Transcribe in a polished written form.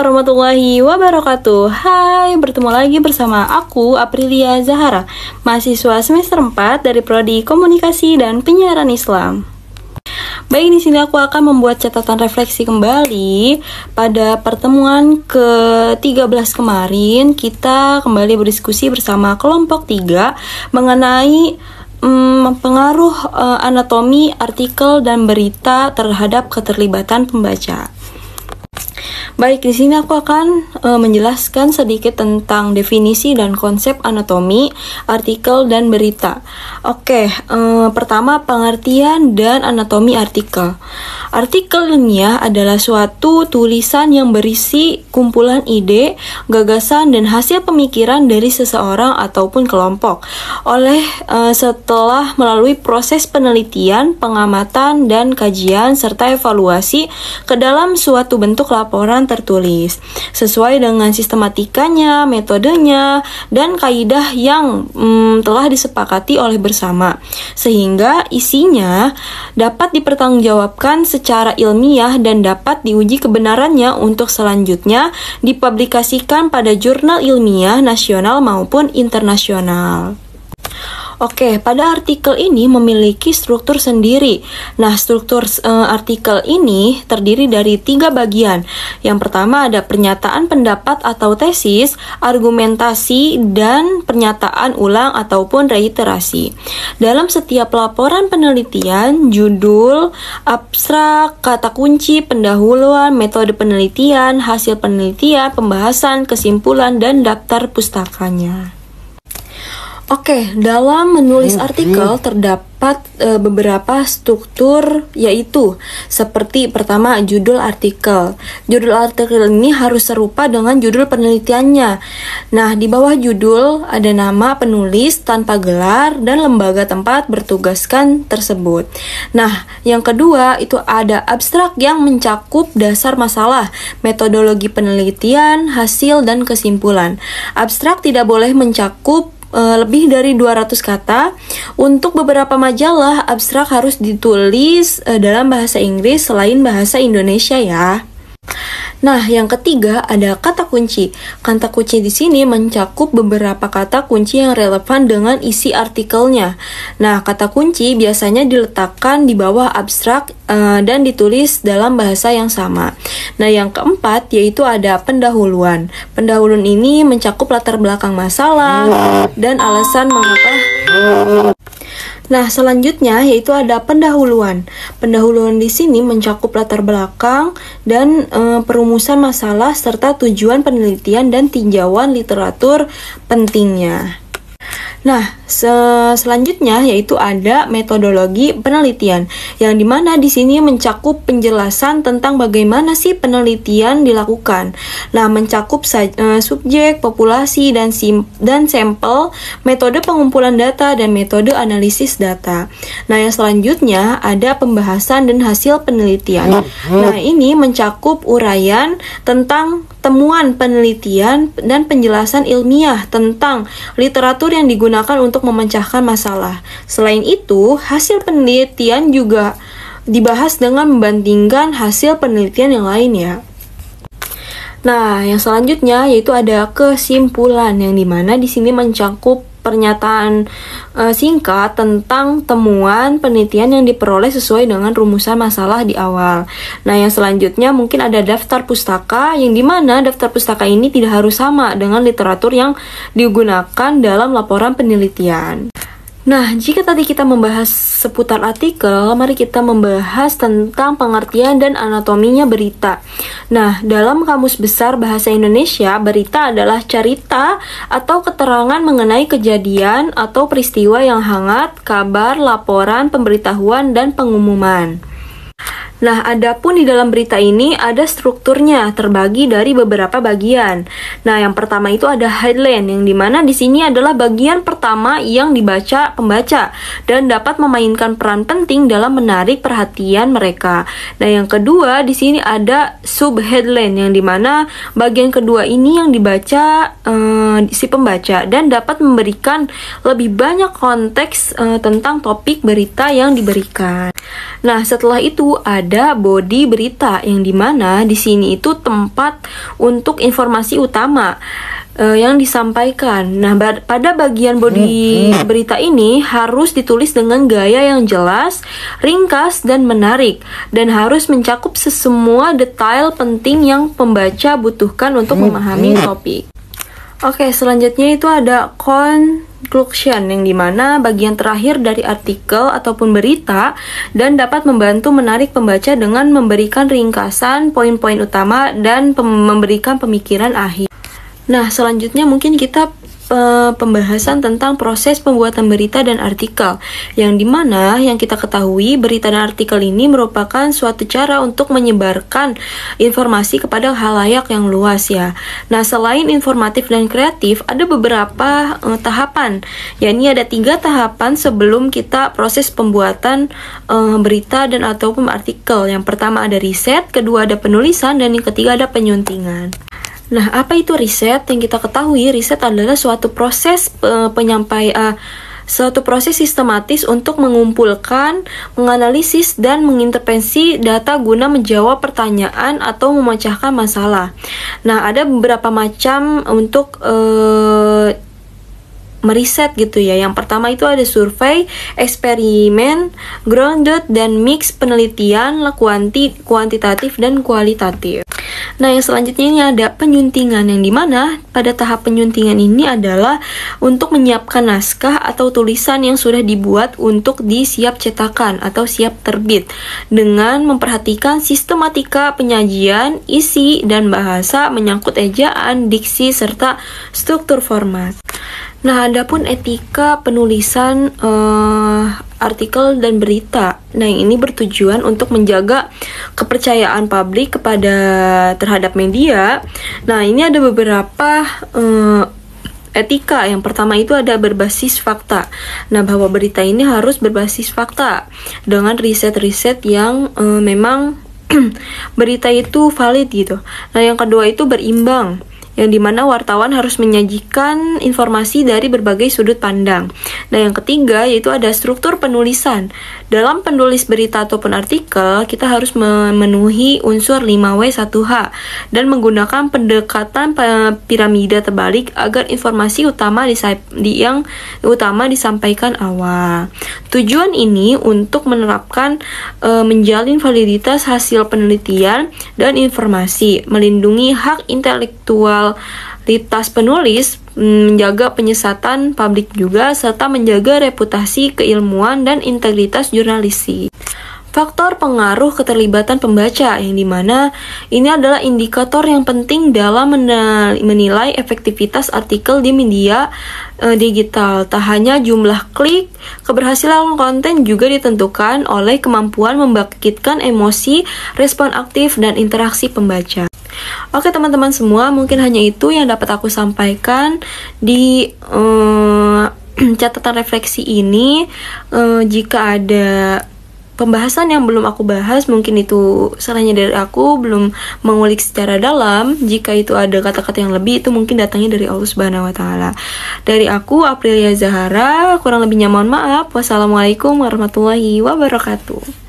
warahmatullahi wabarakatuh. Hai, bertemu lagi bersama aku Aprilia Zahara, mahasiswa semester 4 dari Prodi Komunikasi dan Penyiaran Islam. Baik, di sini aku akan membuat catatan refleksi kembali. Pada pertemuan ke-13 kemarin, kita kembali berdiskusi bersama kelompok 3 mengenai pengaruh anatomi artikel dan berita terhadap keterlibatan pembaca. Baik, di sini aku akan menjelaskan sedikit tentang definisi dan konsep anatomi, artikel, dan berita. Oke, pertama pengertian dan anatomi artikel. Artikel ilmiah adalah suatu tulisan yang berisi kumpulan ide, gagasan, dan hasil pemikiran dari seseorang ataupun kelompok setelah melalui proses penelitian, pengamatan, dan kajian serta evaluasi ke dalam suatu bentuk laporan tertulis sesuai dengan sistematikanya, metodenya, dan kaidah yang telah disepakati oleh bersama, sehingga isinya dapat dipertanggungjawabkan secara ilmiah dan dapat diuji kebenarannya untuk selanjutnya dipublikasikan pada jurnal ilmiah nasional maupun internasional. Oke, pada artikel ini memiliki struktur sendiri. Nah, struktur artikel ini terdiri dari 3 bagian. Yang pertama ada pernyataan pendapat atau tesis, argumentasi, dan pernyataan ulang ataupun reiterasi. Dalam setiap laporan penelitian, judul, abstrak, kata kunci, pendahuluan, metode penelitian, hasil penelitian, pembahasan, kesimpulan, dan daftar pustakanya. Oke, dalam menulis artikel terdapat beberapa struktur, yaitu seperti pertama judul artikel. Judul artikel ini harus serupa dengan judul penelitiannya. Nah, di bawah judul ada nama penulis tanpa gelar dan lembaga tempat bertugaskan tersebut. Nah, yang kedua itu ada abstrak yang mencakup dasar masalah, metodologi penelitian, hasil, dan kesimpulan. Abstrak tidak boleh mencakup lebih dari 200 kata. Untuk beberapa majalah, abstrak harus ditulis dalam bahasa Inggris selain bahasa Indonesia ya. Nah, yang ketiga ada kata kunci. Kata kunci di sini mencakup beberapa kata kunci yang relevan dengan isi artikelnya. Nah, kata kunci biasanya diletakkan di bawah abstrak dan ditulis dalam bahasa yang sama. Nah, yang keempat yaitu ada pendahuluan. Pendahuluan ini mencakup latar belakang masalah dan alasan mengapa. Nah, selanjutnya yaitu ada pendahuluan. Pendahuluan di sini mencakup latar belakang dan perumusan masalah serta tujuan penelitian dan tinjauan literatur pentingnya. Nah, selanjutnya yaitu ada metodologi penelitian, yang dimana di sini mencakup penjelasan tentang bagaimana sih penelitian dilakukan. Nah, mencakup subjek, populasi, dan sampel, metode pengumpulan data, dan metode analisis data. Nah, yang selanjutnya ada pembahasan dan hasil penelitian. Nah, ini mencakup uraian tentang temuan penelitian dan penjelasan ilmiah tentang literatur yang digunakan untuk memecahkan masalah. Selain itu, hasil penelitian juga dibahas dengan membandingkan hasil penelitian yang lain ya. Nah, yang selanjutnya yaitu ada kesimpulan, yang dimana di sini mencakup pernyataan singkat tentang temuan penelitian yang diperoleh sesuai dengan rumusan masalah di awal. Nah, yang selanjutnya mungkin ada daftar pustaka, yang dimana daftar pustaka ini tidak harus sama dengan literatur yang digunakan dalam laporan penelitian. Nah, jika tadi kita membahas seputar artikel, mari kita membahas tentang pengertian dan anatominya berita. Nah, dalam Kamus Besar Bahasa Indonesia, berita adalah cerita atau keterangan mengenai kejadian atau peristiwa yang hangat, kabar, laporan, pemberitahuan, dan pengumuman. Nah, adapun di dalam berita ini ada strukturnya terbagi dari beberapa bagian. Nah, yang pertama itu ada headline, yang dimana di sini adalah bagian pertama yang dibaca pembaca dan dapat memainkan peran penting dalam menarik perhatian mereka. Nah, yang kedua di sini ada subheadline, yang dimana bagian kedua ini yang dibaca si pembaca dan dapat memberikan lebih banyak konteks tentang topik berita yang diberikan. Nah, setelah itu ada body berita yang dimana di sini itu tempat untuk informasi utama yang disampaikan. Nah, pada bagian body berita ini harus ditulis dengan gaya yang jelas, ringkas, dan menarik, dan harus mencakup semua detail penting yang pembaca butuhkan untuk memahami topik. Oke, selanjutnya itu ada conclusion yang dimana bagian terakhir dari artikel ataupun berita dan dapat membantu menarik pembaca dengan memberikan ringkasan poin-poin utama dan memberikan pemikiran akhir. Nah, selanjutnya mungkin kita pembahasan tentang proses pembuatan berita dan artikel, yang dimana yang kita ketahui berita dan artikel ini merupakan suatu cara untuk menyebarkan informasi kepada khalayak yang luas ya. Nah, selain informatif dan kreatif, ada beberapa tahapan, yakni ada 3 tahapan sebelum kita proses pembuatan berita dan ataupun artikel. Yang pertama ada riset, kedua ada penulisan, dan yang ketiga ada penyuntingan. Nah, apa itu riset? Yang kita ketahui, riset adalah suatu proses suatu proses sistematis untuk mengumpulkan, menganalisis, dan mengintervensi data guna menjawab pertanyaan atau memecahkan masalah. Nah, ada beberapa macam untuk meriset gitu ya. Yang pertama itu ada survei, eksperimen, grounded, dan mix penelitian kuantitatif dan kualitatif. Nah, yang selanjutnya ini ada penyuntingan, yang dimana pada tahap penyuntingan ini adalah untuk menyiapkan naskah atau tulisan yang sudah dibuat untuk disiap cetakan atau siap terbit dengan memperhatikan sistematika penyajian, isi, dan bahasa menyangkut ejaan, diksi, serta struktur format. Nah, adapun etika penulisan artikel dan berita. Nah, ini bertujuan untuk menjaga kepercayaan publik terhadap media. Nah, ini ada beberapa etika. Yang pertama itu ada berbasis fakta. Nah, bahwa berita ini harus berbasis fakta dengan riset-riset yang memang berita itu valid gitu. Nah, yang kedua itu berimbang, yang dimana wartawan harus menyajikan informasi dari berbagai sudut pandang. Nah, yang ketiga yaitu ada struktur penulisan. Dalam penulis berita ataupun artikel, kita harus memenuhi unsur 5W1H dan menggunakan pendekatan piramida terbalik agar informasi utama disampaikan awal. Tujuan ini untuk menerapkan menjalin validitas hasil penelitian dan informasi, melindungi hak intelektualitas penulis, menjaga penyesatan publik juga, serta menjaga reputasi keilmuan dan integritas jurnalistik. Faktor pengaruh keterlibatan pembaca, yang dimana ini adalah indikator yang penting dalam menilai efektivitas artikel di media digital. Tak hanya jumlah klik, keberhasilan konten juga ditentukan oleh kemampuan membangkitkan emosi, respon aktif, dan interaksi pembaca. Oke teman-teman semua, mungkin hanya itu yang dapat aku sampaikan di catatan refleksi ini. Jika ada pembahasan yang belum aku bahas, mungkin itu salahnya dari aku, belum mengulik secara dalam. Jika itu ada kata-kata yang lebih, itu mungkin datangnya dari Allah Subhanahu wa Ta'ala. Dari aku, Aprilia Zahara, kurang lebihnya mohon maaf. Wassalamualaikum warahmatullahi wabarakatuh.